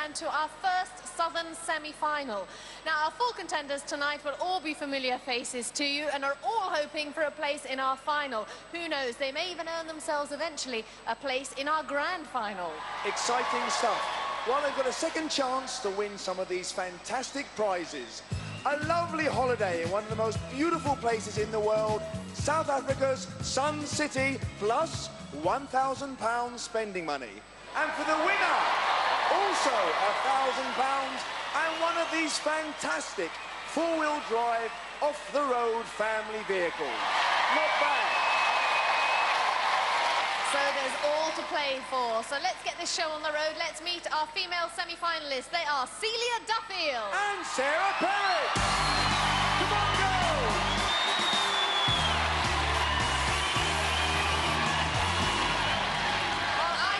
and to our first Southern semi-final. Now, our full contenders tonight will all be familiar faces to you and are all hoping for a place in our final. Who knows, they may even earn themselves eventually a place in our grand final. Exciting stuff. Well, they've got a second chance to win some of these fantastic prizes. A lovely holiday in one of the most beautiful places in the world, South Africa's Sun City, plus £1,000 spending money. And for the winner, also £1,000 and one of these fantastic four-wheel drive, off-the-road family vehicles. Not bad. So there's all to play for. So let's get this show on the road. Let's meet our female semi-finalists. They are Celia Duffield and Sarah Perrett. Come on, go! Well, I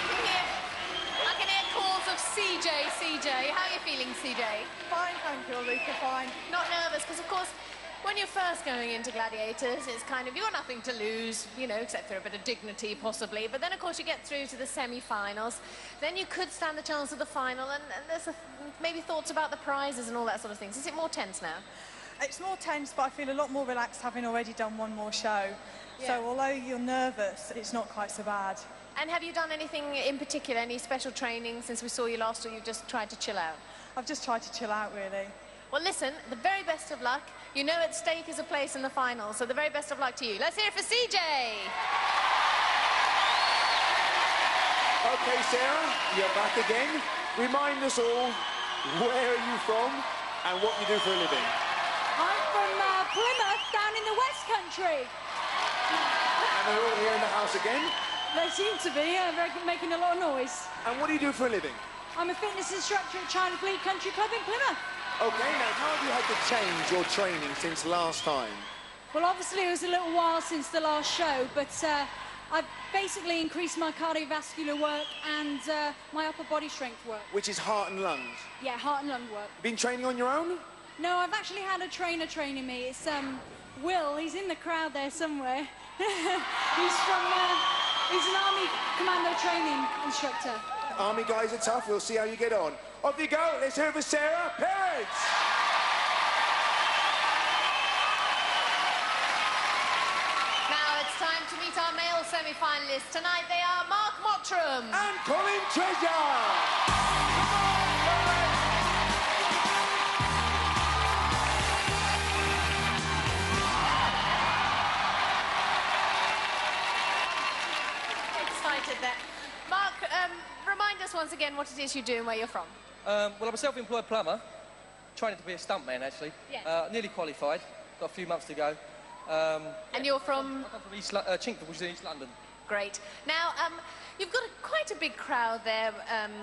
can hear calls of CJ. How are you feeling, CJ? Fine, thank you, Ulrika, fine. Not nervous, because of course, when you're first going into Gladiators, it's kind of, you've got nothing to lose, you know, except for a bit of dignity, possibly. But then, of course, you get through to the semi-finals. Then you could stand the chance of the final, and there's maybe thoughts about the prizes and all that sort of things. Is it more tense now? It's more tense, but I feel a lot more relaxed having already done one more show. Yeah. So, although you're nervous, it's not quite so bad. And have you done anything in particular, any special training since we saw you last, or you've just tried to chill out? I've just tried to chill out, really. Well, listen, the very best of luck. You know at stake is a place in the final, so the very best of luck to you. Let's hear it for CJ. OK, Sarah, you're back again. Remind us all, where are you from and what you do for a living? I'm from Plymouth, down in the West Country. And they're all here in the house again? They seem to be, making a lot of noise. And what do you do for a living? I'm a fitness instructor at China Fleet Country Club in Plymouth. OK, now, how have you had to change your training since last time? Well, obviously, it was a little while since the last show, but I've basically increased my cardiovascular work and my upper body strength work. Which is heart and lungs? Yeah, heart and lung work. Been training on your own? No, I've actually had a trainer training me. It's Will. He's in the crowd there somewhere. He's an Army Commando training instructor. Army guys are tough. We'll see how you get on. Off you go. Let's hear it for Sarah Perrett. Now it's time to meet our male semi-finalists. Tonight they are Mottram and Colin. Come on, Perrett. Excited there. Mark, remind us once again what it is you do and where you're from. Well, I'm a self-employed plumber, training to be a stuntman, actually. Yes. Nearly qualified, got a few months to go. And you're from? I come from Chinkford, which is in East London. Great. Now, you've got quite a big crowd there tonight.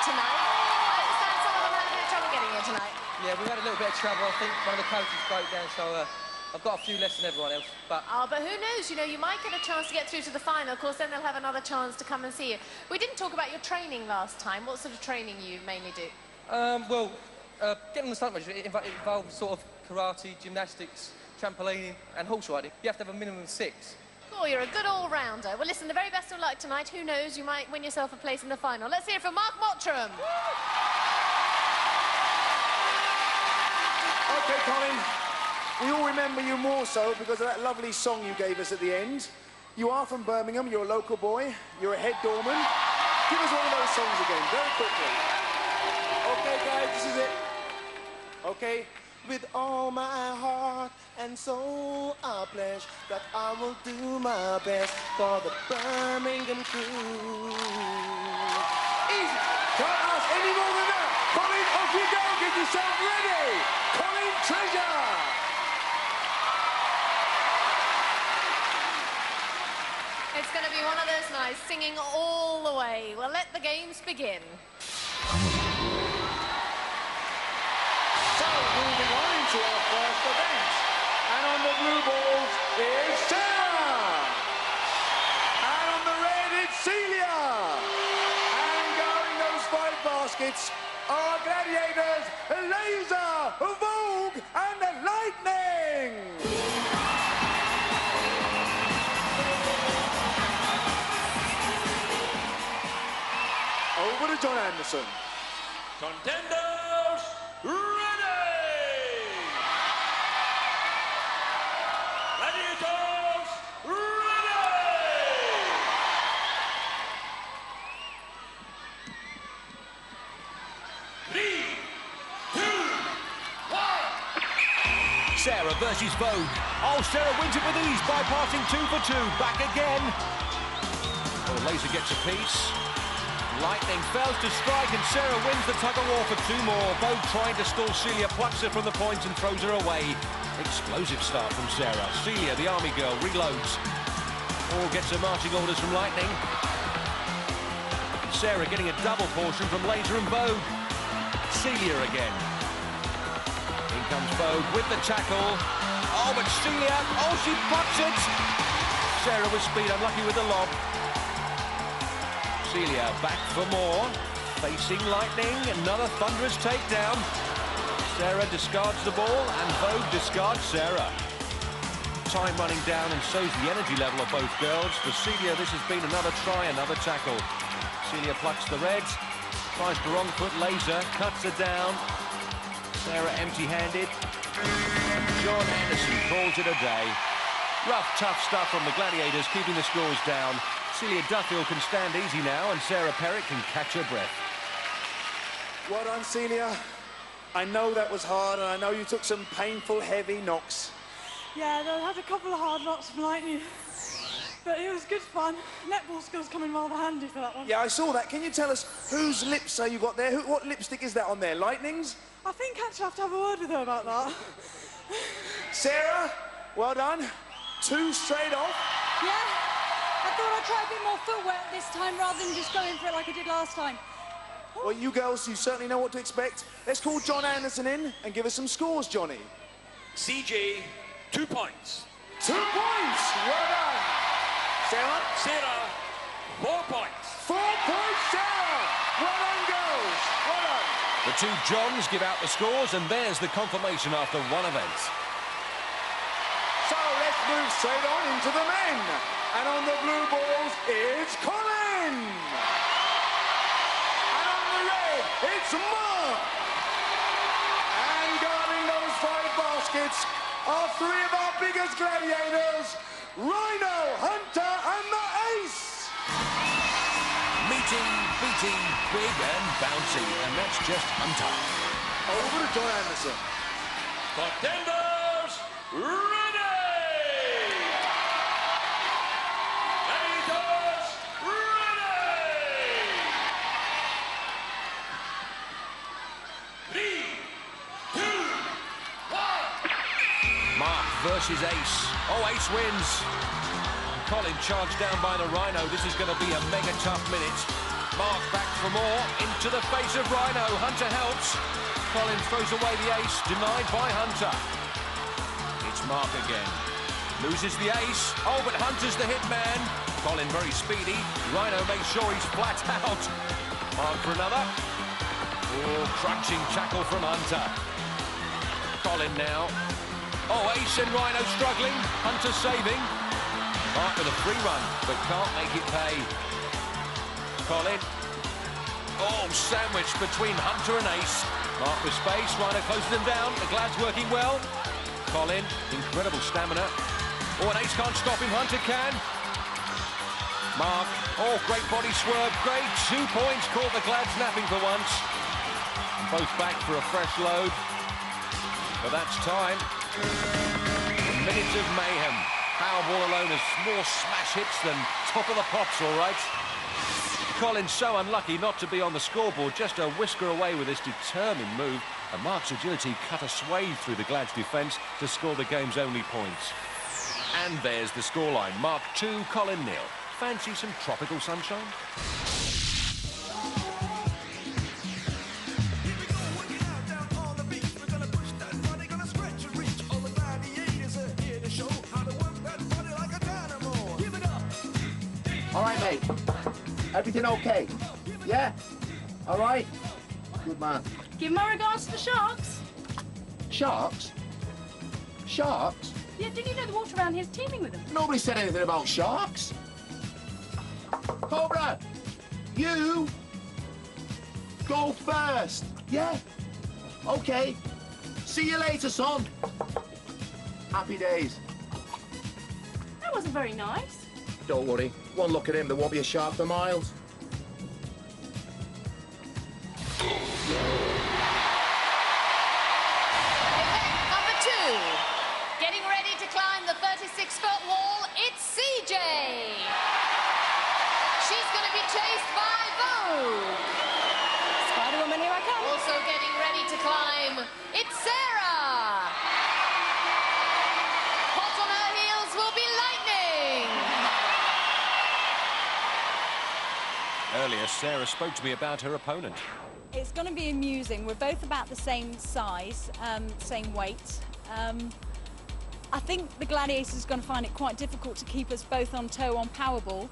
I understand some of them had a bit of trouble getting here tonight. Yeah, we've had a little bit of trouble. I think one of the coaches broke down, so I've got a few less than everyone else. But who knows? You know, you might get a chance to get through to the final. Of course, then they'll have another chance to come and see you. We didn't talk about your training last time. What sort of training you mainly do? Well, getting on the stunt range, it involves sort of karate, gymnastics, trampolining and horse riding. You have to have a minimum of 6. Oh, you're a good all-rounder. Well, listen, the very best of luck tonight. Who knows? You might win yourself a place in the final. Let's hear it from Mottram. OK, Colin. We all remember you more so because of that lovely song you gave us at the end. You are from Birmingham, you're a local boy, you're a head doorman. Give us one of those songs again, very quickly. OK, guys, this is it. OK. With all my heart and soul, I pledge that I will do my best for the Birmingham crew. Easy. Can't ask any more than that. Colin, off you go. Get yourself ready. Colin Treasure. It's going to be one of those nights, singing all the way. Well, let the games begin. So, moving on into our first event. And on the blue balls is Sarah. And on the red it's Celia. And going those 5 baskets are Gladiators, Laser, Vogue and Lightning. Over to John Anderson. Contenders, ready! Gladiators, ready! Three, two, one. Sarah versus Vogue. Oh, Sarah wins it with ease, bypassing 2 for 2. Back again. Oh, Laser gets a piece. Lightning fails to strike, and Sarah wins the tug-of-war for 2 more. Vogue trying to stall Celia, plucks her from the points and throws her away. Explosive start from Sarah. Celia, the army girl, reloads. Oh, gets her marching orders from Lightning. And Sarah getting a double portion from Laser and Vogue. Celia again. In comes Vogue with the tackle. Oh, but Celia, oh, she pops it. Sarah with speed, unlucky with the lob. Celia back for more, facing Lightning, another thunderous takedown. Sarah discards the ball, and Vogue discards Sarah. Time running down, and so's the energy level of both girls. For Celia, this has been another try, another tackle. Celia plucks the red, tries to wrong foot Laser, cuts her down. Sarah empty-handed. John Anderson calls it a day. Rough, tough stuff from the Gladiators, keeping the scores down. Celia Duffield can stand easy now, and Sarah Perrett can catch her breath. Well done, Celia. I know that was hard, and I know you took some painful, heavy knocks. Yeah, I had a couple of hard knocks from Lightning, but it was good fun. Netball skills come in rather handy for that one. Yeah, I saw that. Can you tell us whose lips you got there? What lipstick is that on there? Lightning's? I think actually I have to have a word with her about that. Sarah, well done. 2 straight off. Yeah. I thought I'd try a bit more footwork this time rather than just going for it like I did last time. Well, you girls, you certainly know what to expect. Let's call John Anderson in and give us some scores, Johnny. CJ, 2 points. 2 points! Well done. Sarah? Sarah, 4 points. 4 points, Sarah! Well done, girls. Well done. The 2 Johns give out the scores, and there's the confirmation after 1 event. So let's move straight on into the men. And on the blue balls, it's Colin! And on the red, it's Mark! And guarding those 5 baskets are 3 of our biggest gladiators, Rhino, Hunter, and the Ace! Meaty, beaty, big and bouncy, and that's just Hunter. Over to John Anderson. Contenders, ready! Gladiators, ready! 3, 2, 1. Mark versus Ace. Oh, Ace wins. Colin charged down by the Rhino. This is going to be a mega tough minute. Mark back for more. Into the face of Rhino. Hunter helps. Colin throws away the Ace. Denied by Hunter. It's Mark again. Loses the Ace. Oh, but Hunter's the hit man. Colin very speedy. Rhino makes sure he's flat out. Mark for another. Oh, crunching tackle from Hunter. Colin now. Oh, Ace and Rhino struggling. Hunter saving. Mark with a free run, but can't make it pay. Colin. Oh, sandwiched between Hunter and Ace. Mark with space. Rhino closes them down. The Glad's working well. Colin, incredible stamina. Oh, and Ace can't stop him. Hunter can. Mark. Oh, great body swerve. Great. 2 points. Caught the Glads napping for once. And both back for a fresh load. But that's time. Minutes of mayhem. Powerball alone has more smash hits than Top of the Pops, all right. Colin's so unlucky not to be on the scoreboard, just a whisker away with this determined move. And Mark's agility cut a swathe through the Glad's defence to score the game's only points. And there's the scoreline. Mark 2, Colin 0. Fancy some tropical sunshine? All right, mate. Everything okay? Yeah? All right? Good man. Give my regards to the sharks. Sharks? Sharks? Yeah, didn't you know the water around here is teeming with them? Nobody said anything about sharks. Cobra! You! Go first. Yeah? Okay. See you later, son. Happy days. That wasn't very nice. Don't worry. One look at him, there won't be a shark for miles. Event number 2. Getting ready to climb the 36-foot wall, it's CJ. She's going to be chased by Vogue. Spider-Woman, here I come. Also getting ready to climb, it's Sarah. Hot on her heels will be Lightning. Earlier, Sarah spoke to me about her opponent. It's going to be amusing. We're both about the same size, same weight. I think the Gladiators is going to find it quite difficult to keep us both on toe on Powerball,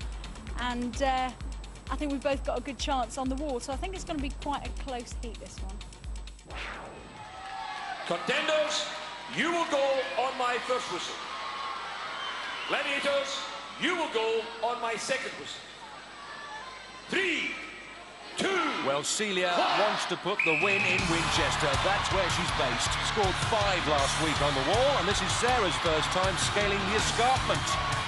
and I think we've both got a good chance on the wall, so I think it's going to be quite a close heat, this one. Contenders, you will go on my first whistle. Gladiators, you will go on my second whistle. 3, 2. Well, Celia wants to put the win in Winchester. That's where she's based. Scored 5 last week on the wall, and this is Sarah's first time scaling the escarpment.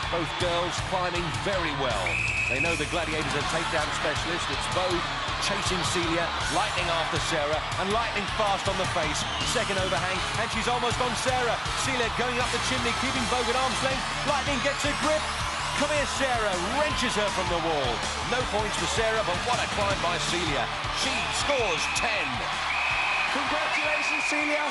Both girls climbing very well. They know the Gladiators are takedown specialists. It's Vogue chasing Celia, Lightning after Sarah, and Lightning fast on the face. Second overhang, and she's almost on Sarah. Celia going up the chimney, keeping Vogue at arm's length. Lightning gets a grip. Come here, Sarah, wrenches her from the wall. No points for Sarah, but what a climb by Celia. She scores 10. Congratulations, Celia.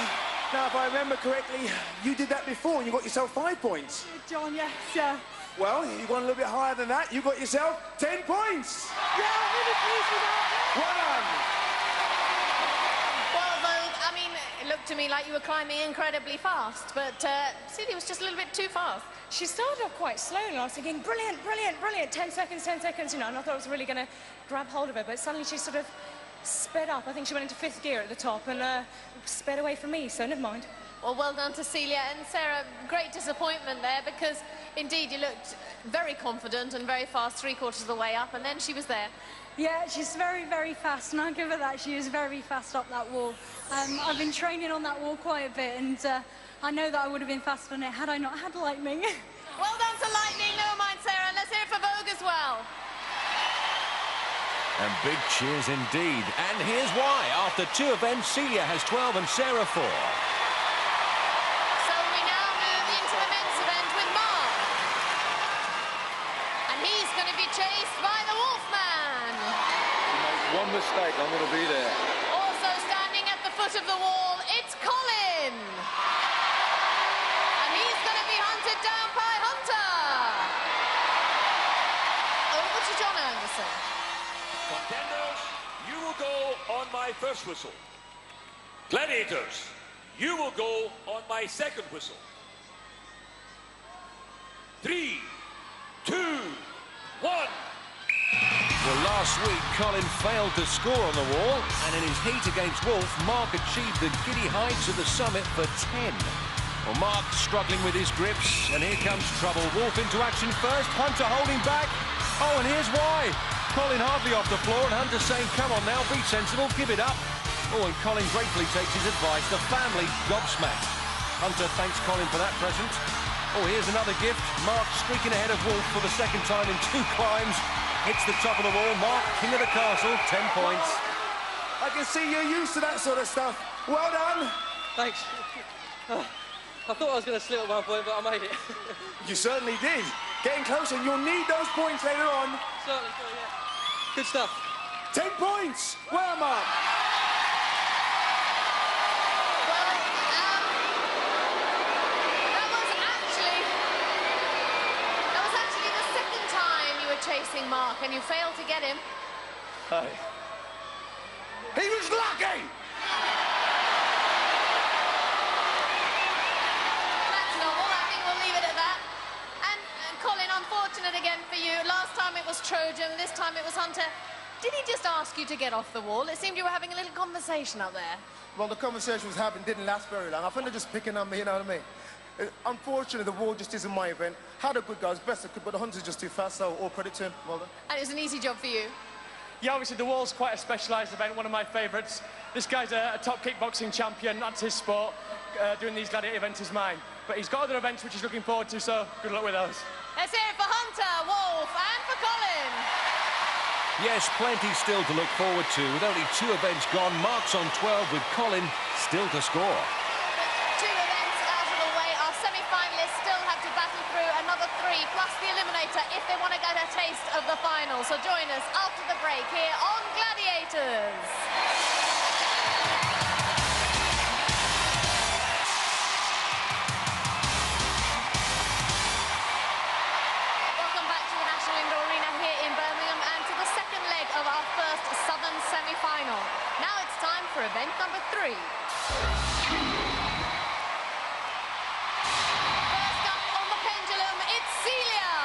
Now, if I remember correctly, you did that before and you got yourself 5 points. John, yes, yeah. Well, you got a little bit higher than that. You got yourself 10 points. Yeah, I'm really pleased with that. Well done. Well, Vogue, I mean, it looked to me like you were climbing incredibly fast, but Celia was just a little bit too fast. She started off quite slowly, and I was thinking, brilliant, brilliant, brilliant, 10 seconds, you know, and I thought I was really going to grab hold of her, but suddenly she sort of sped up. I think she went into 5th gear at the top and sped away from me, so never mind. Well done to Celia. And Sarah, great disappointment there, because indeed you looked very confident and very fast 3/4 of the way up, and then she was there. Yeah, she's very, very fast, and I'll give her that. She is very fast up that wall. I've been training on that wall quite a bit, and I know that I would have been faster on it had I not had Lightning. Well done to Lightning. Never mind, Sarah. Let's hear it for Vogue as well. And big cheers indeed. And here's why. After 2 events, Celia has 12 and Sarah 4. So we now move into the men's event with Mark. And he's going to be chased by the Wolfman. One mistake, I'm going to be there. Also standing at the foot of the wall, it's Colin. And he's going to be hunted down by Hunter. Over to John Anderson. Contenders, you will go on my first whistle. Gladiators, you will go on my second whistle. 3, 2, 1. Well, last week, Colin failed to score on the wall, and in his heat against Wolf, Mark achieved the giddy heights of the summit for 10. Well, Mark struggling with his grips, and here comes trouble. Wolf into action first, Hunter holding back. Oh, and here's why. Colin hardly off the floor, and Hunter saying, come on now, be sensible, give it up. Oh, and Colin gratefully takes his advice. The family gobsmacked. Hunter thanks Colin for that present. Oh, here's another gift. Mark streaking ahead of Wolf for the second time in 2 climbs. Hits the top of the wall. Mark, king of the castle, 10 points. I can see you're used to that sort of stuff. Well done. Thanks. I thought I was going to slip at one point, but I made it. You certainly did. Getting closer, you'll need those points later on. Certainly, yeah. Good stuff. 10 points. Well, Mark. That was actually the second time you were chasing Mark, and you failed to get him. Hey. He was lucky. That's normal. I think we'll leave it at that. And Colin, unfortunate again for you. Last time it was Trojan, this time it was Hunter. Did he just ask you to get off the wall? It seemed you were having a little conversation up there. Well, the conversation was happening, didn't last very long. I think they're just picking on me, you know what I mean? Unfortunately, the wall just isn't my event. Had a good guys, best I could, but the Hunter's just too fast, so all credit to him. Well done. And it was an easy job for you. Yeah, obviously the Wall's quite a specialised event, one of my favourites. This guy's a top kickboxing champion, that's his sport. Doing these gladiator events is mine. But he's got other events which he's looking forward to, so good luck with those. Let's hear it for Hunter, Wolf, and for Colin. Yes, plenty still to look forward to. With only 2 events gone, Mark's on 12 with Colin still to score. 2 events out of the way. Our semi-finalists still have to battle through another 3, plus the Eliminator, if they want to get a taste of the final. So join us after the break here on Gladiators. Of our first Southern semi-final. Now it's time for event number 3. First up on the Pendulum, it's Celia.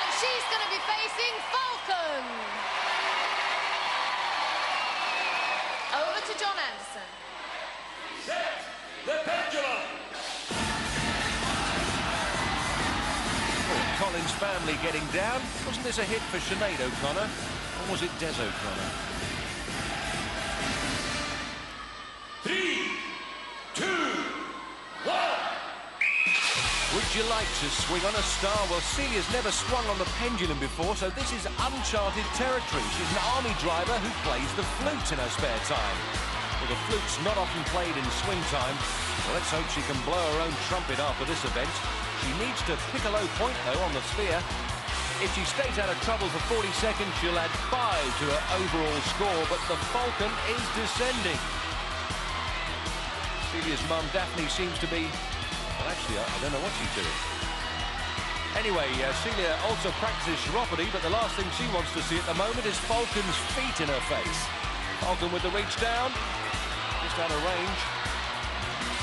And she's going to be facing Falcon. Over to John Anderson. Set the Pendulum. Colin's family getting down. Wasn't this a hit for Sinead O'Connor, or was it Des O'Connor? 3, 2, 1. Would you like to swing on a star? Well, Celia's never swung on the pendulum before, so this is uncharted territory. She's an army driver who plays the flute in her spare time. Well, the flute's not often played in swing time. Well, let's hope she can blow her own trumpet after this event. She needs to pick a low point, though, on the sphere. If she stays out of trouble for 40 seconds, she'll add 5 to her overall score, but the Falcon is descending. Celia's mum, Daphne, seems to be... Well, actually, I don't know what she's doing. Anyway, Celia also practices chiropody, but the last thing she wants to see at the moment is Falcon's feet in her face. Falcon with the reach down. Just out of range.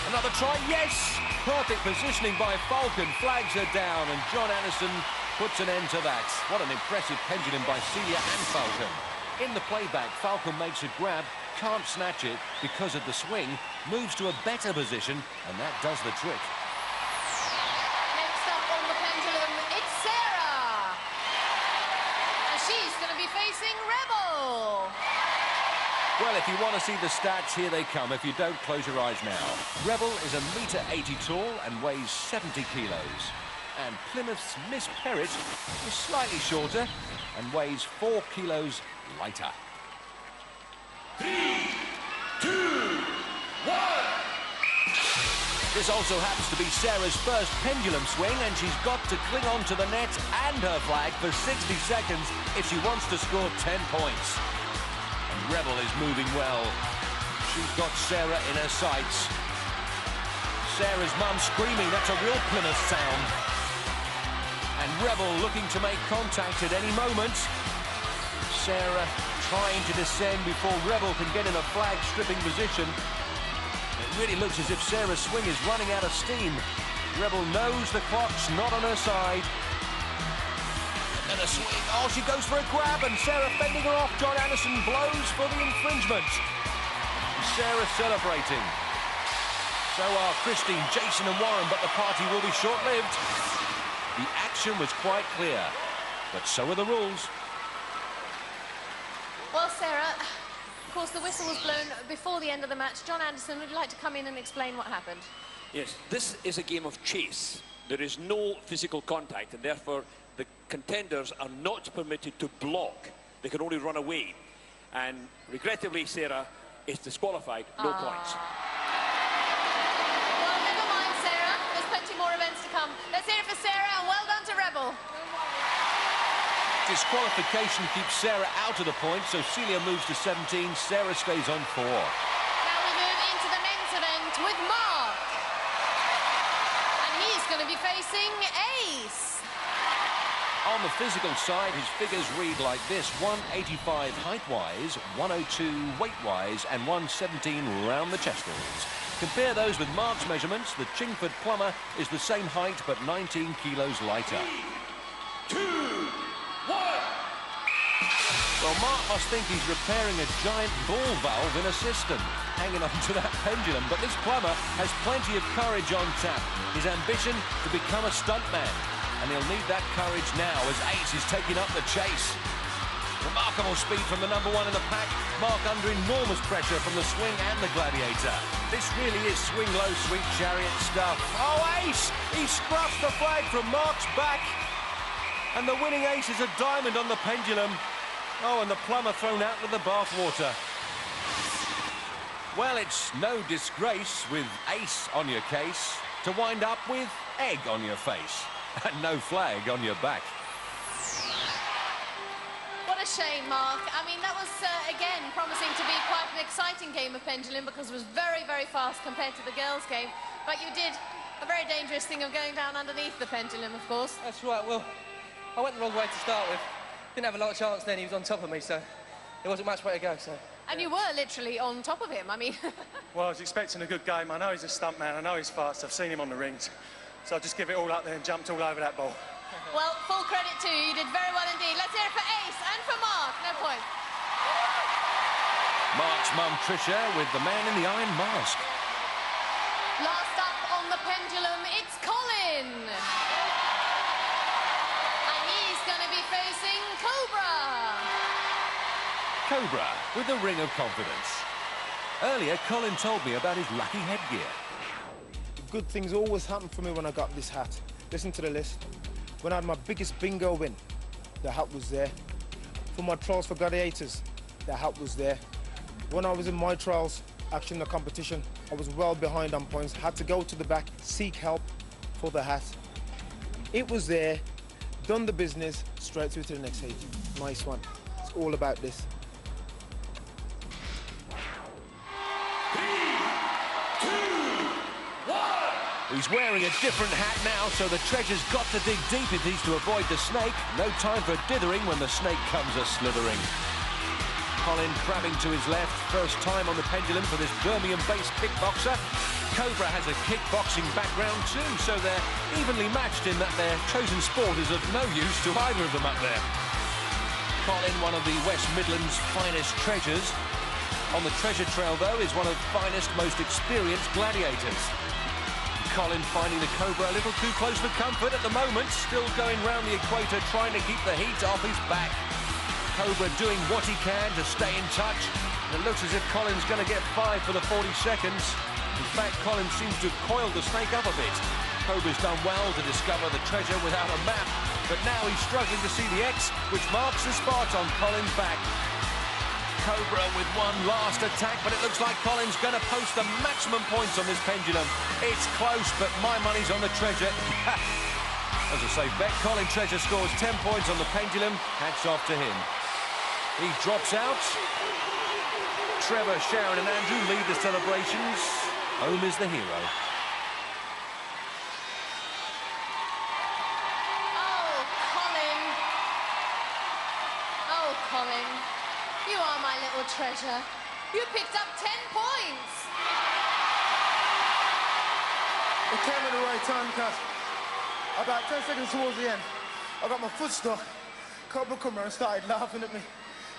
Another try, yes! Perfect positioning by Falcon, flags her down, and John Anderson puts an end to that. What an impressive pendulum by Celia and Falcon. In the playback, Falcon makes a grab, can't snatch it because of the swing, moves to a better position, and that does the trick. Next up on the pendulum, it's Sarah. And she's going to be facing Rebel. Well, if you want to see the stats, here they come. If you don't, close your eyes now. Rebel is 1.80 m tall and weighs 70 kilos. And Plymouth's Miss Perrett is slightly shorter and weighs 4 kilos lighter. 3, 2, 1. This also happens to be Sarah's first pendulum swing, and she's got to cling on to the net and her flag for 60 seconds if she wants to score 10 points. Rebel is moving well. She's got Sarah in her sights. Sarah's mum screaming, that's a real Plymouth sound. And Rebel looking to make contact at any moment. Sarah trying to descend before Rebel can get in a flag stripping position. It really looks as if Sarah's swing is running out of steam. Rebel knows the clock's not on her side. And a swing. Oh, she goes for a grab, and Sarah fending her off. John Anderson blows for the infringement. Sarah celebrating. So are Christine, Jason and Warren, but the party will be short-lived. The action was quite clear, but so are the rules. Well, Sarah, of course, the whistle was blown before the end of the match. John Anderson, would you like to come in and explain what happened? Yes, this is a game of chase. There is no physical contact, and therefore the contenders are not permitted to block. They can only run away. And regrettably, Sarah is disqualified. No points. Well, never mind, Sarah. There's plenty more events to come. Let's hear it for Sarah, and well done to Rebel. Disqualification keeps Sarah out of the point, so Celia moves to 17. Sarah stays on 4. Now we move into the men's event with Mark. And he's going to be facing Ace. On the physical side, his figures read like this: 185 height-wise, 102 weight-wise, and 117 round the chest-walls. Compare those with Mark's measurements. The Chingford plumber is the same height, but 19 kilos lighter. 3, 2, 1. Well, Mark must think he's repairing a giant ball valve in a cistern, hanging on to that pendulum. But this plumber has plenty of courage on tap. His ambition to become a stuntman. And he'll need that courage now as Ace is taking up the chase. Remarkable speed from the number one in the pack. Mark under enormous pressure from the swing and the Gladiator. This really is swing low, sweet chariot stuff. Oh, ace! He scruffs the flag from Mark's back. And the winning ace is a diamond on the Pendulum. Oh, and the plumber thrown out with the bathwater. Well, it's no disgrace with ace on your case to wind up with egg on your face and no flag on your back. What a shame, Mark. I mean, that was, again, promising to be quite an exciting game of Pendulum because it was very, very fast compared to the girls' game. But you did a very dangerous thing of going down underneath the Pendulum, of course. That's right. Well, I went the wrong way to start with. Didn't have a lot of chance then. He was on top of me, so there wasn't much way to go, so... And you were literally on top of him, I mean... Well, I was expecting a good game. I know he's a stuntman. I know he's fast. I've seen him on the rings. So I'll just give it all up there and jumped all over that ball. Well, full credit to you. You did very well indeed. Let's hear it for Ace and for Mark. No point. Mark's mum, Tricia, with the man in the iron mask. Last up on the Pendulum, it's Colin. And he's going to be facing Cobra. Cobra with the ring of confidence. Earlier, Colin told me about his lucky headgear. Good things always happen for me when I got this hat. Listen to the list. When I had my biggest bingo win, the hat was there. For my trials for Gladiators, the hat was there. When I was in my trials, actually in the competition, I was well behind on points, had to go to the back, seek help for the hat. It was there, done the business, straight through to the next stage. Nice one. It's all about this. He's wearing a different hat now, so the treasure's got to dig deep if he's to avoid the snake. No time for dithering when the snake comes a-slithering. Colin crabbing to his left, first time on the Pendulum for this Birmingham-based kickboxer. Cobra has a kickboxing background too, so they're evenly matched in that their chosen sport is of no use to either of them up there. Colin, one of the West Midlands' finest treasures. On the treasure trail, though, is one of the finest, most experienced gladiators. Colin finding the Cobra a little too close for comfort at the moment, still going round the equator trying to keep the heat off his back. Cobra doing what he can to stay in touch. And it looks as if Colin's going to get 5 for the 40 seconds. In fact, Colin seems to have coiled the snake up a bit. Cobra's done well to discover the treasure without a map, but now he's struggling to see the X, which marks the spot on Colin's back. Cobra with one last attack, but it looks like Colin's going to post the maximum points on this Pendulum. It's close, but my money's on the treasure. As a safe bet, Colin Treasure scores 10 points on the Pendulum. Hats off to him. He drops out. Trevor, Sharon and Andrew lead the celebrations. Home is the hero. Oh, Colin. Oh, Colin. You are my little treasure. You picked up 10 points. It came at the right time because about 10 seconds towards the end, I got my foot stuck. Cobra come around and started laughing at me.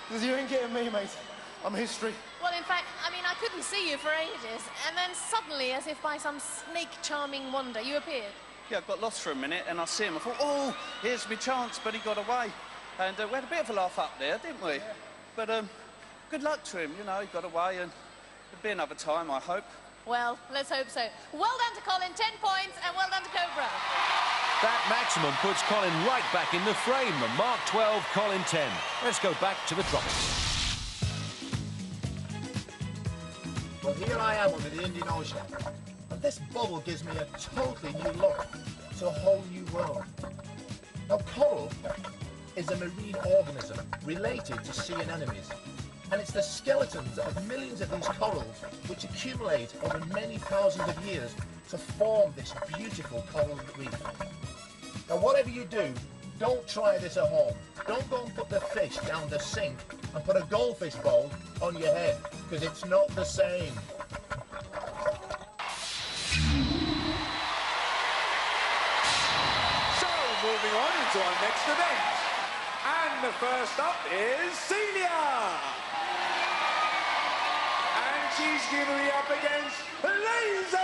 Because you ain't getting me, mate. I'm history. Well, in fact, I mean, I couldn't see you for ages, and then suddenly, as if by some snake-charming wonder, you appeared. Yeah, I got lost for a minute, and I see him. I thought, oh, here's my chance, but he got away. And we had a bit of a laugh up there, didn't we? Yeah. But good luck to him, you know, he got away, and there'll be another time, I hope. Well, let's hope so. Well done to Colin, 10 points, and well done to Cobra. That maximum puts Colin right back in the frame. Mark 12, Colin 10. Let's go back to the tropics. Well, here I am under the Indian Ocean, and this bubble gives me a totally new look to a whole new world. Now, coral is a marine organism related to sea anemones, and it's the skeletons of millions of these corals which accumulate over many thousands of years to form this beautiful coral reef. Now, whatever you do, don't try this at home. Don't go and put the fish down the sink and put a goldfish bowl on your head, because it's not the same. So, moving on into our next event. And the first up is Celia. And she's going to be up against Laser.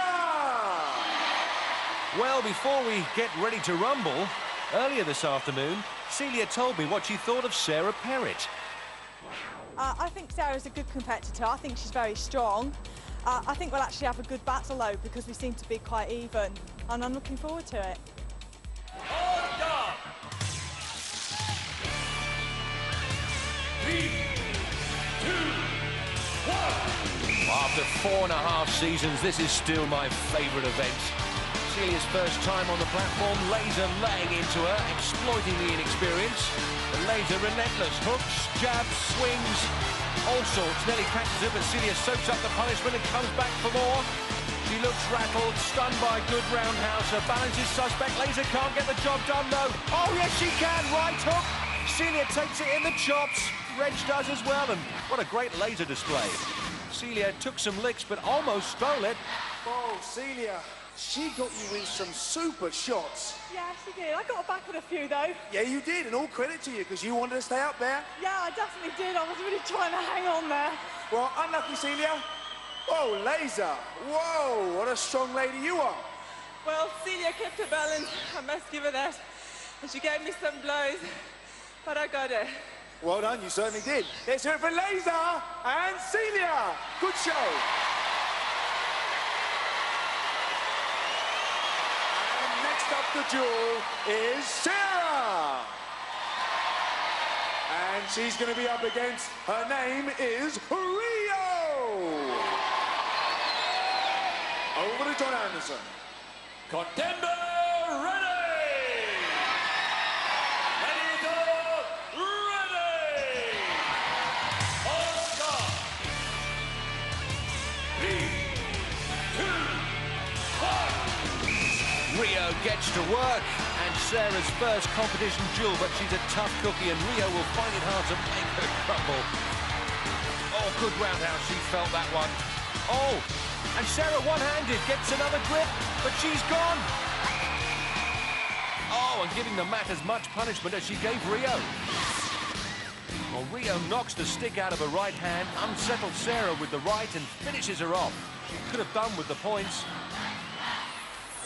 Well, before we get ready to rumble, earlier this afternoon, Celia told me what she thought of Sarah Perrett. I think Sarah's a good competitor. I think she's very strong. I think we'll actually have a good battle, though, because we seem to be quite even, and I'm looking forward to it. After 4.5 seasons, this is still my favourite event. Celia's first time on the platform, Laser laying into her, exploiting the inexperience. The Laser relentless, hooks, jabs, swings, all sorts. Nearly catches her, but Celia soaks up the punishment and comes back for more. She looks rattled, stunned by a good roundhouse. Her balance is suspect. Laser can't get the job done, though. Oh, yes, she can. Right hook. Celia takes it in the chops. Reg does as well, and what a great Laser display. Celia took some licks, but almost stole it. Oh, Celia, she got you with some super shots. Yeah, she did. I got her back with a few, though. Yeah, you did, and all credit to you, because you wanted to stay up there. Yeah, I definitely did. I was really trying to hang on there. Well, unlucky, Celia. Oh, Laser. Whoa, what a strong lady you are. Well, Celia kept her balance. I must give her that. And she gave me some blows, but I got her. Well done, you certainly did. Let's hear it for Laser and Celia. Good show. And next up the duel is Sarah. And she's going to be up against, her name is Rio. Over to John Anderson. Contender ready! Rio gets to work, and Sarah's first competition duel, but she's a tough cookie, and Rio will find it hard to make her crumble. Oh, good roundhouse, she felt that one. Oh, and Sarah one-handed gets another grip, but she's gone. Oh, and giving the mat as much punishment as she gave Rio. Well, Rio knocks the stick out of her right hand, unsettles Sarah with the right, and finishes her off. She could have done with the points.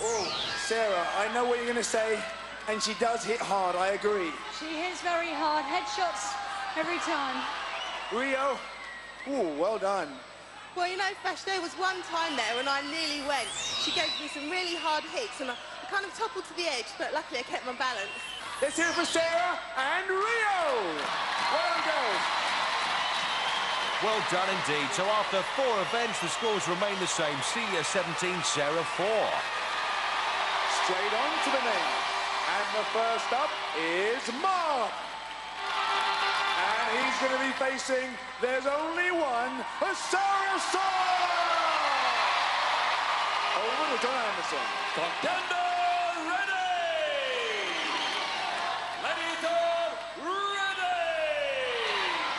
Oh, Sarah, I know what you're going to say, and she does hit hard, I agree. She hits very hard, headshots every time. Rio, oh, well done. Well, you know, Fresh, there was one time there when I nearly went. She gave me some really hard hits, and I kind of toppled to the edge, but luckily I kept my balance. Let's hear it for Sarah and Rio. Well done, girls. Well done indeed. So after 4 events, the scores remain the same. Celia 17, Sarah 4. Straight on to the name. And the first up is Mark. And he's going to be facing, there's only one, a Saracen! Over to John Anderson. Contender ready! Gladiator ready!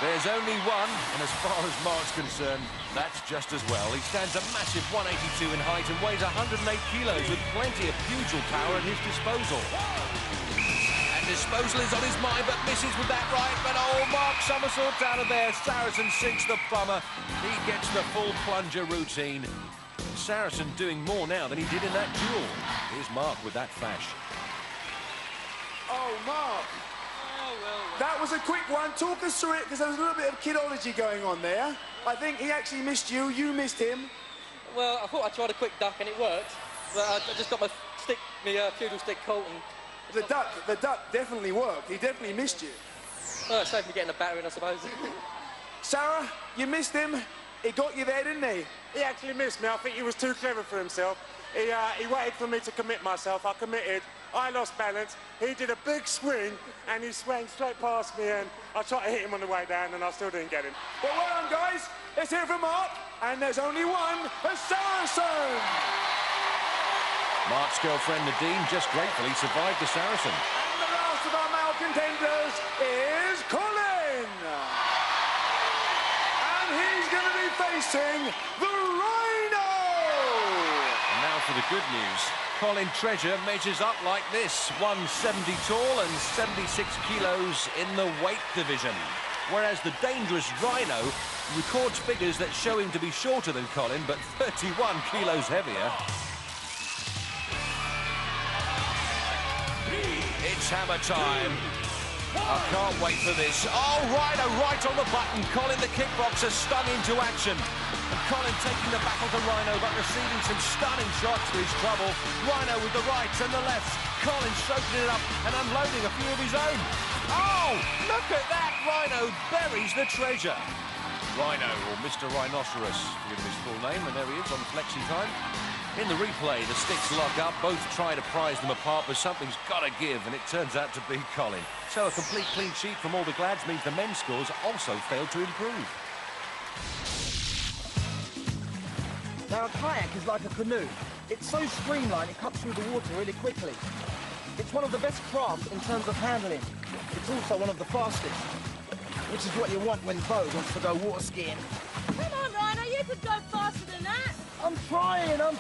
There's only one, and as far as Mark's concerned, that's just as well. He stands a massive 182 in height and weighs 108 kilos with plenty of pugil power at his disposal. And disposal is on his mind, but misses with that right. But oh, Mark somersaults out of there. Saracen sinks the plumber. He gets the full plunger routine. Saracen doing more now than he did in that duel. Here's Mark with that fash. Oh, Mark. That was a quick one. Talk us through it, because there was a little bit of kidology going on there. I think he actually missed you, you missed him. Well, I thought I tried a quick duck and it worked, but I just got my pugil stick caught and... The duck definitely worked. He definitely missed you. Well, it saved me getting a battering, I suppose. Sarah, you missed him. He got you there, didn't he? He actually missed me. I think he was too clever for himself. He waited for me to commit myself. I committed. I lost balance. He did a big swing, and he swung straight past me, and I tried to hit him on the way down, and I still didn't get him. Well done, guys. Let's hear from Mark. And there's only one, a Saracen. Mark's girlfriend Nadine just gratefully survived the Saracen. And the last of our male contenders is Colin. And he's going to be facing the Rhino. And now for the good news. Colin Treasure measures up like this, 170 tall and 76 kilos in the weight division. Whereas the dangerous Rhino records figures that show him to be shorter than Colin, but 31 kilos heavier. It's hammer time. I can't wait for this. Oh, Rhino right on the button. Colin, the kickboxer, stung into action. And Colin taking the battle to Rhino, but receiving some stunning shots to his trouble. Rhino with the rights and the lefts. Colin soaking it up and unloading a few of his own. Oh, look at that. Rhino buries the treasure. Rhino, or Mr. Rhinoceros, to give him his full name, and there he is on flexi time. In the replay, the sticks lock up, both try to prise them apart, but something's got to give, and it turns out to be Colin. So a complete clean sheet from all the Glads means the men's scores also failed to improve. Now, a kayak is like a canoe. It's so streamlined, it cuts through the water really quickly. It's one of the best crafts in terms of handling. It's also one of the fastest, which is what you want when Vogue wants to go water skiing. Come on, Rhino, you could go faster than that. I'm trying. Event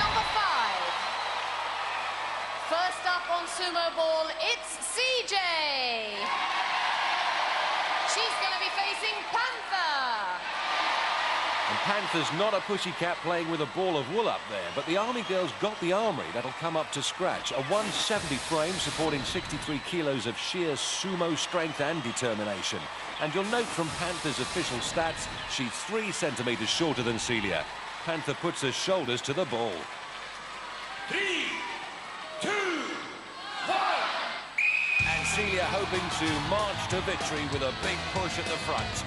number 5. First up on Sumo Ball, it's CJ. She's going to be facing Panther. And Panther's not a pussycat playing with a ball of wool up there, but the Army girls got the armoury that'll come up to scratch. A 170 frame supporting 63 kilos of sheer sumo strength and determination. And you'll note from Panther's official stats, she's 3 centimetres shorter than Celia. Panther puts her shoulders to the ball. 3, 2, 1. And Celia hoping to march to victory with a big push at the front.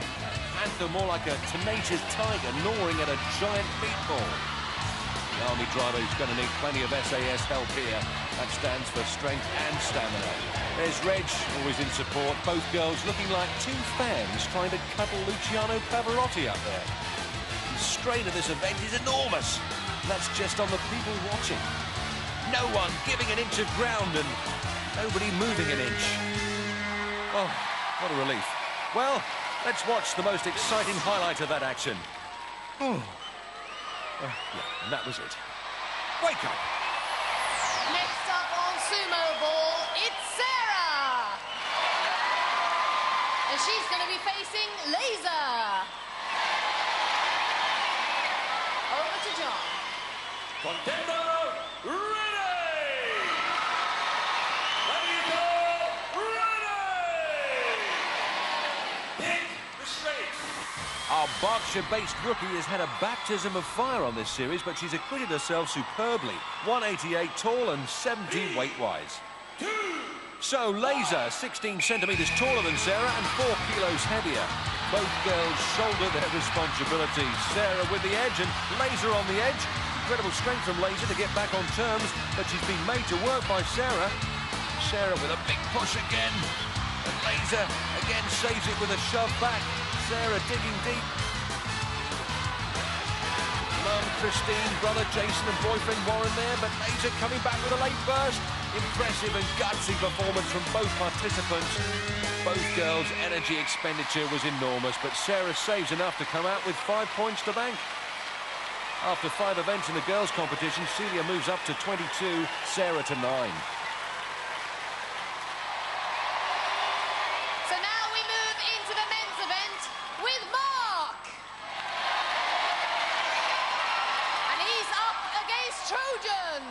Panther more like a tenacious tiger gnawing at a giant meatball. The Army driver is going to need plenty of SAS help here. That stands for strength and stamina. There's Reg, always in support. Both girls looking like 2 fans trying to cuddle Luciano Pavarotti up there. The strain of this event is enormous. That's just on the people watching. No one giving an inch of ground and nobody moving an inch. Oh, what a relief. Well, let's watch the most exciting highlight of that action. Yeah, and that was it. Wake up! Next up on Sumo Ball, it's Sarah. And she's going to be facing Laser. Over to John. Contender ready! Our Berkshire-based rookie has had a baptism of fire on this series, but she's acquitted herself superbly. 188 tall and 70 weight-wise. So Laser, 16 centimetres taller than Sarah and 4 kilos heavier. Both girls shoulder their responsibility. Sarah with the edge and Laser on the edge. Incredible strength from Laser to get back on terms, but she's been made to work by Sarah. Sarah with a big push again. And Laser again saves it with a shove back. Sarah digging deep. Mum, Christine, brother Jason and boyfriend Warren there, but Laser coming back with a late burst. Impressive and gutsy performance from both participants. Both girls' energy expenditure was enormous, but Sarah saves enough to come out with 5 points to bank. After 5 events in the girls' competition, Celia moves up to 22, Sarah to 9. Trojan!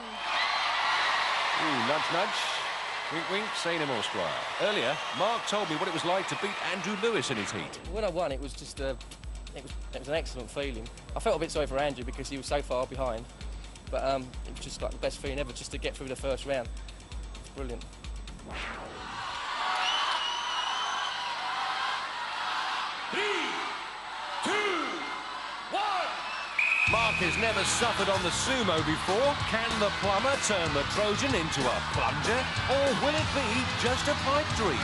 Ooh, nudge, nudge. Wink, wink, say no more, Squire. Earlier, Mark told me what it was like to beat Andrew Lewis in his heat. When I won, it was just it was an excellent feeling. I felt a bit sorry for Andrew because he was so far behind, but it was just like the best feeling ever just to get through the first round. It's brilliant. Mark has never suffered on the sumo before. Can the plumber turn the Trojan into a plunger? Or will it be just a pipe dream?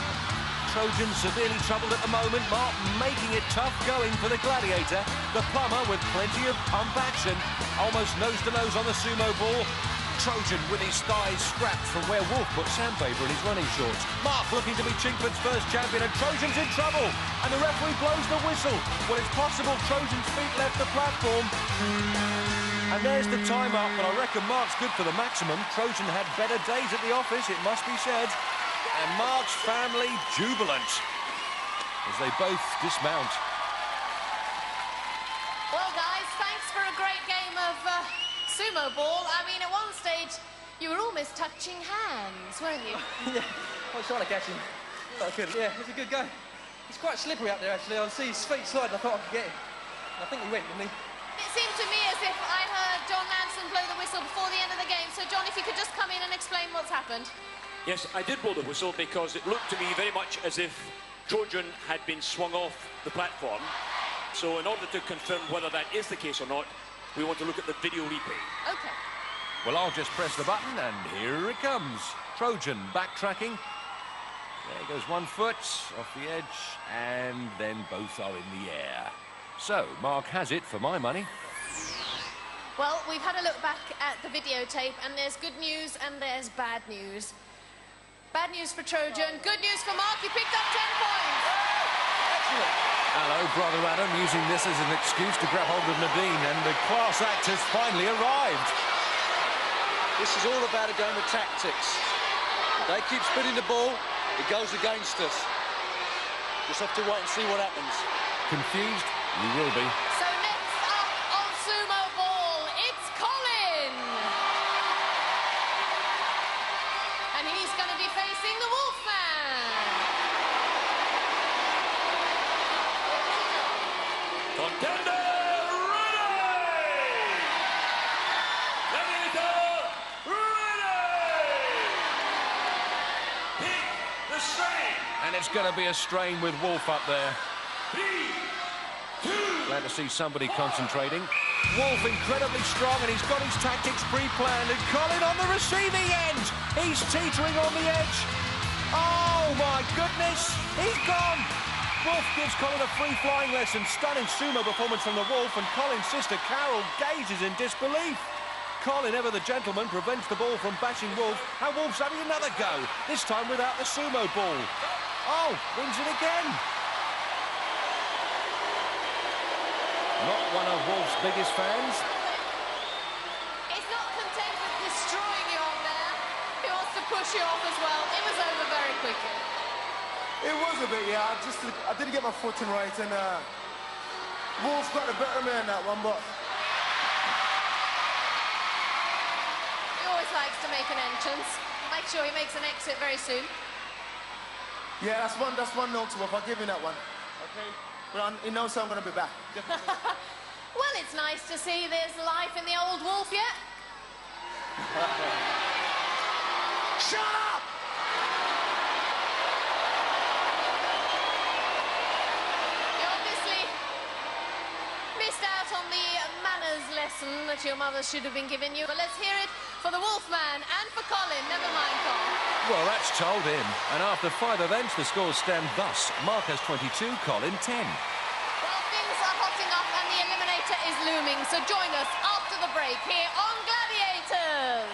Trojan severely troubled at the moment. Mark making it tough going for the Gladiator. The plumber with plenty of pump action. Almost nose to nose on the sumo ball. Trojan with his thighs scrapped from where Wolf put sandpaper in his running shorts. Mark looking to be Chingford's first champion, and Trojan's in trouble. And the referee blows the whistle. Well, it's possible Trojan's feet left the platform. And there's the time up, but I reckon Mark's good for the maximum. Trojan had better days at the office, it must be said. And Mark's family jubilant as they both dismount. Well, guys, thanks for a great game of Sumo ball, I mean, at one stage, you were almost touching hands, weren't you? Yeah, I was trying to catch him, but I couldn't. Yeah, it was a good go. It's quite slippery up there, actually. I see his feet slide, and I thought I could get him. And I think he went, didn't he? It seemed to me as if I heard John Manson blow the whistle before the end of the game. So, John, if you could just come in and explain what's happened. Yes, I did blow the whistle because it looked to me very much as if Trojan had been swung off the platform. So in order to confirm whether that is the case or not, we want to look at the video replay. Okay. Well, I'll just press the button, and here it comes. Trojan backtracking. There goes one foot off the edge, and then both are in the air. So, Mark has it for my money. Well, we've had a look back at the videotape, and there's good news and there's bad news. Bad news for Trojan, good news for Mark, he picked up 10 points. Excellent. Hello, Brother Adam, using this as an excuse to grab hold of Nadine, and the class act has finally arrived. This is all about a game of tactics. They keep spinning the ball, it goes against us. Just have to wait and see what happens. Confused? You will be. So next up on Sumo Ball, it's Colin. And he's going to be facing the Wolfman. Contender ready! Eliminator ready! Pick the strain. And it's going to be a strain with Wolf up there. 3, 2, Glad to see somebody concentrating. Wolf incredibly strong, and he's got his tactics pre-planned, and Colin on the receiving end. He's teetering on the edge. Oh, my goodness. He's gone. Wolf gives Colin a free flying lesson. Stunning sumo performance from the Wolf, and Colin's sister Carol gazes in disbelief. Colin, ever the gentleman, prevents the ball from bashing Wolf, and Wolf's having another go, this time without the sumo ball. Oh, wins it again. Not one of Wolf's biggest fans. He's not content with destroying you on there. He wants to push you off as well. It was over very quickly. It was a bit, yeah. I didn't get my footing right, and Wolf got the better of me in that one, but He always likes to make an entrance. Make sure he makes an exit very soon. yeah, that's 1-0 to Wolf. I'll give you that one. Okay. But he knows I'm going to be back. Well, it's nice to see there's life in the old Wolf yet. shut up! You obviously missed out on the manners lesson that your mother should have been giving you. But let's hear it for the Wolfman and for Colin. Never mind, Colin. Well, that's told him. And after 5 events, the scores stand thus. Mark has 22, Colin 10. Well, things are hotting up and the Eliminator is looming. So join us after the break here on Gladiators.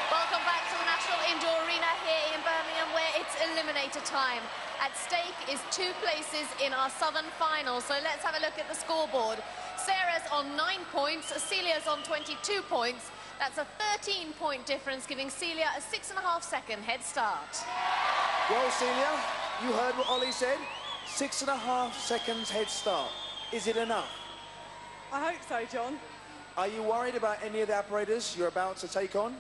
Welcome back to the National Indoor Arena here in Birmingham, where it's Eliminator time. At stake is 2 places in our Southern Final. So let's have a look at the scoreboard. Sarah's on 9 points, Celia's on 22 points. That's a 13-point difference, giving Celia a 6.5-second head start. Well, Celia, you heard what Ollie said. 6.5 seconds head start. Is it enough? I hope so, John. Are you worried about any of the apparatus you're about to take on?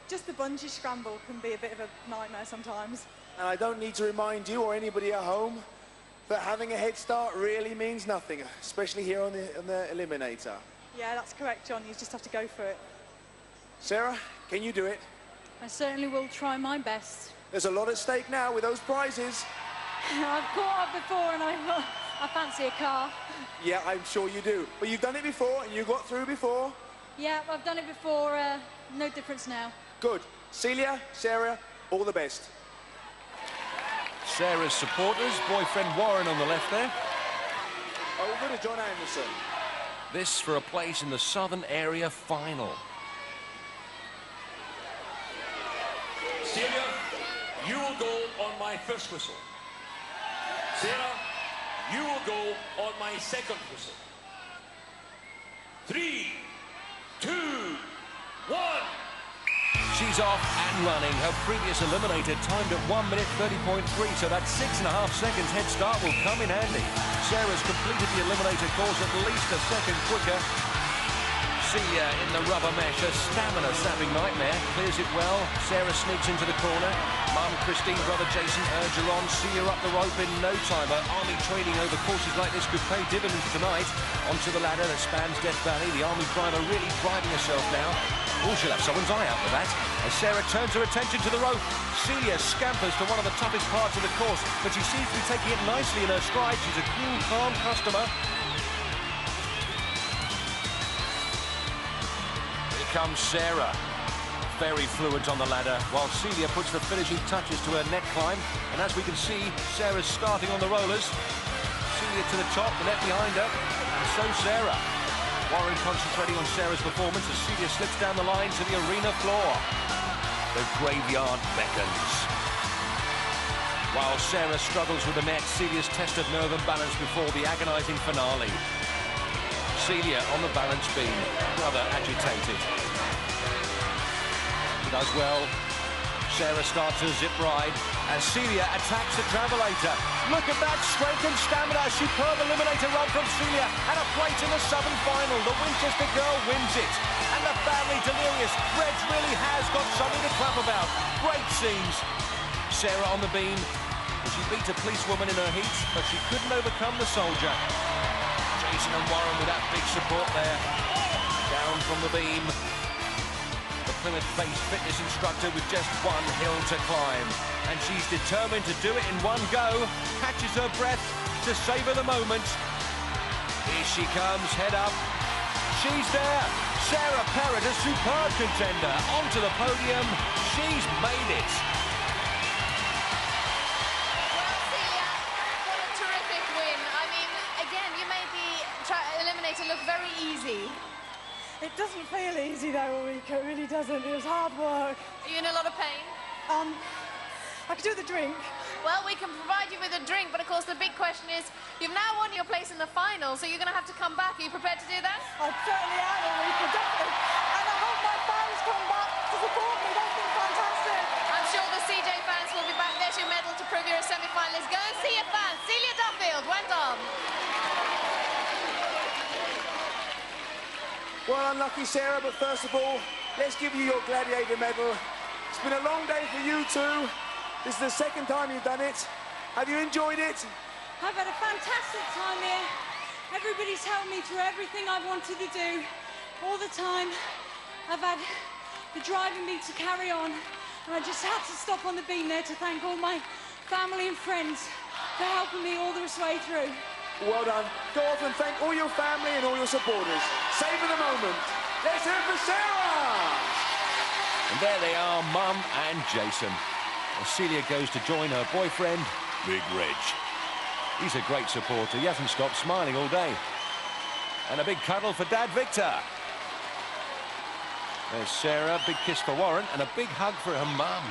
Just the bungee scramble can be a bit of a nightmare sometimes. And I don't need to remind you or anybody at home that having a head start really means nothing, especially here on the Eliminator. Yeah, that's correct, John. You just have to go for it. Sarah, can you do it? I certainly will try my best. There's a lot at stake now with those prizes. I've caught up before and I fancy a car. Yeah, I'm sure you do. But you've done it before and you got through before. Yeah, I've done it before. No difference now. Good. Celia, Sarah, all the best. Sarah's supporters, boyfriend Warren on the left there. Over to John Anderson. This for a place in the Southern Area Final. Celia, you will go on my first whistle. Sarah, you will go on my second whistle. 3, 2, 1, She's off and running. Her previous eliminator timed at 1 minute 30.3, so that 6.5 seconds head start will come in handy. Sarah's completed the eliminator course at least a second quicker. Celia in the rubber mesh, a stamina-sapping nightmare. Clears it well. Sarah sneaks into the corner. Mum, Christine, brother Jason urge her on. Celia up the rope in no time. Her army training over courses like this could pay dividends tonight. Onto the ladder that spans Death Valley. The army driver really driving herself now. Oh, she'll have someone's eye out for that. As Sarah turns her attention to the rope, Celia scampers to one of the toughest parts of the course, but she seems to be taking it nicely in her stride. She's a cool, calm customer. Comes Sarah, very fluent on the ladder, while Celia puts the finishing touches to her net climb. And as we can see, Sarah's starting on the rollers. Celia to the top, the net behind her, and so Sarah. Warren concentrating on Sarah's performance as Celia slips down the line to the arena floor. The graveyard beckons. While Sarah struggles with the net, Celia's test of nerve and balance before the agonising finale. Celia on the balance beam, rather agitated. She does well. Sarah starts her zip ride as Celia attacks the travelator. Look at that strength and stamina. A superb eliminator run from Celia and a place in the Southern final. The Winchester girl wins it. And the family delirious. Reg really has got something to clap about. Great scenes. Sarah on the beam. She beat a policewoman in her heat, but she couldn't overcome the soldier. Jason and Warren with that big support there. Down from the beam. The Plymouth-based fitness instructor with just one hill to climb. And she's determined to do it in one go. Catches her breath to savour the moment. Here she comes, head up. She's there. Sarah Perrett, a superb contender. Onto the podium. She's made it. Eliminator look very easy. It doesn't feel easy though, Ulrika, it really doesn't. It was hard work. Are you in a lot of pain? I could do the drink. Well, we can provide you with a drink, but of course the big question is, you've now won your place in the final, so you're going to have to come back. Are you prepared to do that? I certainly am, Ulrika, definitely. And I hope my fans come back to support me. They've been fantastic. I'm sure the CJ fans will be back. There's your medal to prove you're a semi-finalist. Go and see your fans. Celia Duffield, went on. Well, unlucky, Sarah, but first of all, let's give you your Gladiator medal. It's been a long day for you two. This is the second time you've done it. Have you enjoyed it? I've had a fantastic time here. Everybody's helped me through everything I've wanted to do all the time. I've had the drive in me to carry on, and I just had to stop on the beam there to thank all my family and friends for helping me all the way through. Well done. Go off and thank all your family and all your supporters. Savour the moment. Let's hear it for Sarah! And there they are, Mum and Jason. As Celia goes to join her boyfriend, Big Reg. He's a great supporter. He hasn't stopped smiling all day. And a big cuddle for Dad Victor. There's Sarah, big kiss for Warren, and a big hug for her mum.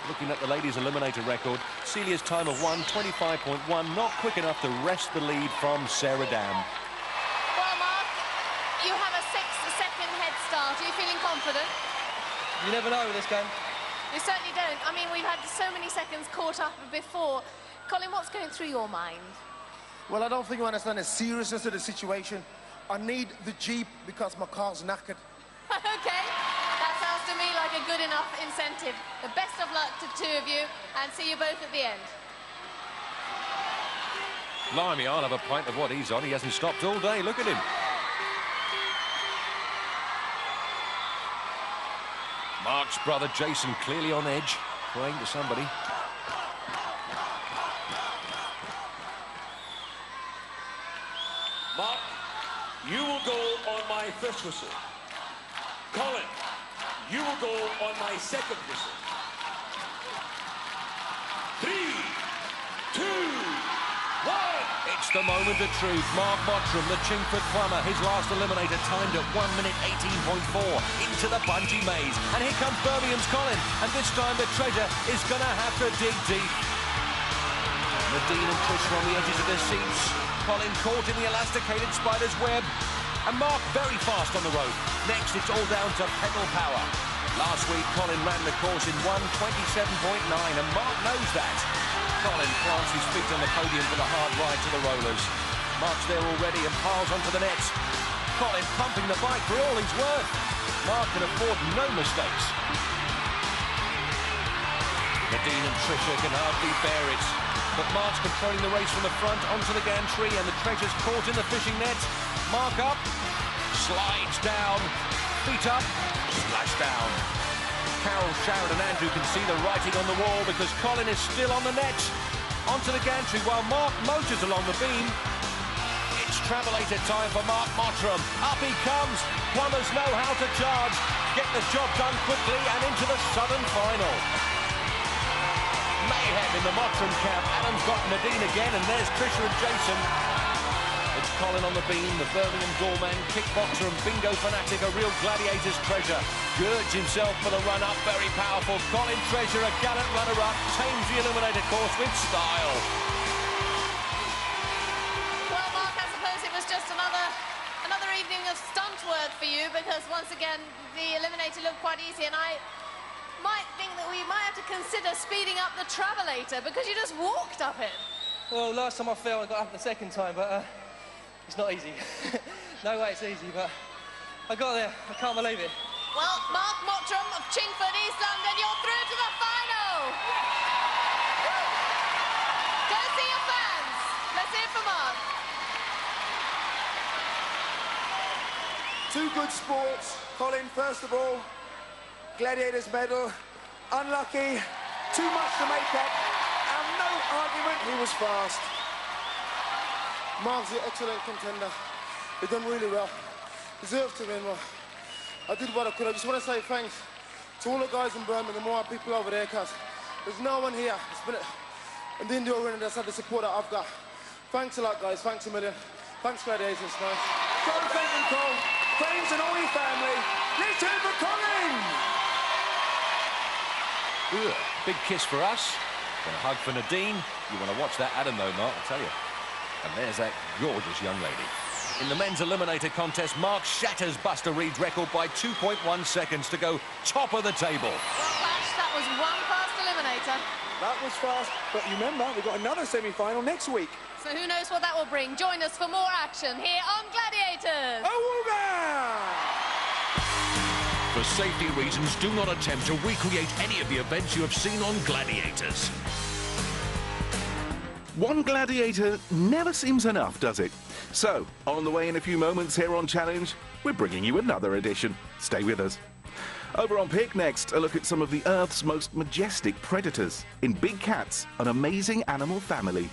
Looking at the ladies' eliminator record, Celia's time of 1:25.1, not quick enough to wrest the lead from Sarah Dam. Well, Mark, you have a 6-second head start. Are you feeling confident? You never know with this game. You certainly don't. I mean, we've had so many seconds caught up before. Colin, what's going through your mind? Well, I don't think you understand the seriousness of the situation. I need the Jeep because my car's knackered. Okay, that sounds to me like a good enough incentive. The best of luck to two of you, and see you both at the end. Blimey, I'll have a pint of what he's on. He hasn't stopped all day. Look at him. Mark's brother Jason clearly on edge, praying to somebody. Mark, you will go on my first whistle. Colin, you will go on my second whistle. 3, 2, 1. It's the moment of truth. Mark Mottram, the Chingford plumber, his last eliminator timed at 1 minute 18.4 into the bungee maze. And here comes Birmingham's Colin, and this time the treasure is going to have to dig deep. Nadine and Trish are on the edges of their seats. Colin caught in the elasticated spider's web. And Mark very fast on the road. Next, it's all down to pedal power. Last week, Colin ran the course in 1:27.9, and Mark knows that. Colin plants his feet on the podium for the hard ride to the rollers. Mark's there already and piles onto the net. Colin pumping the bike for all he's worth. Mark can afford no mistakes. Nadine and Tricia can hardly bear it. But Mark's controlling the race from the front onto the gantry, and the treasure's caught in the fishing net. Mark up, slides down, feet up, splash down. Carol, Sharon and Andrew can see the writing on the wall because Colin is still on the net. Onto the gantry while Mark motors along the beam. It's travelator time for Mark Mottram. Up he comes. Plumbers know how to charge. Get the job done quickly and into the southern final. Mayhem in the Mottram camp. Adam's got Nadine again, and there's Tricia and Jason. It's Colin on the beam, the Birmingham doorman, kickboxer and bingo fanatic, a real Gladiators treasure. Girds himself for the run-up, very powerful. Colin Treasure, a gallant runner-up, tames the Eliminator course with style. Well, Mark, I suppose it was just another evening of stunt work for you, because once again, the Eliminator looked quite easy, and I might think that we might have to consider speeding up the Travelator, because you just walked up it. Well, last time I fell, I got up the second time, but it's not easy. No way it's easy, but I got there. I can't believe it. Well, Mark Mottram of Chingford, East London, you're through to the final! Go see your fans. Let's hear it for Mark. Two good sports. Colin, first of all, Gladiators medal. Unlucky, too much to make up, and no argument, he was fast. Mark's an excellent contender. He done really well. Deserved to win. Well, I did what I could. I just want to say thanks to all the guys in Birmingham, more people over there, because there's no one here. It's been and the indoor arena that's had the support that I've got. Thanks a lot, guys. Thanks a million. Thanks, Gladiators. Nice. Go, Falcon, Cole. Friends and all your family. Let's hear it for Colin! Ugh, big kiss for us. And a hug for Nadine. You want to watch that Adam, though, Mark, I'll tell you. And there's that gorgeous young lady. In the men's Eliminator contest, Mark shatters Buster Reed's record by 2.1 seconds to go top of the table. Well, Bash, that was one fast Eliminator. That was fast, but you remember, we've got another semi-final next week. So who knows what that will bring. Join us for more action here on Gladiators. For safety reasons, do not attempt to recreate any of the events you have seen on Gladiators. One Gladiator never seems enough, does it? So, on the way in a few moments here on Challenge, we're bringing you another edition. Stay with us. Over on Pick next, a look at some of the Earth's most majestic predators. In Big Cats, an amazing animal family.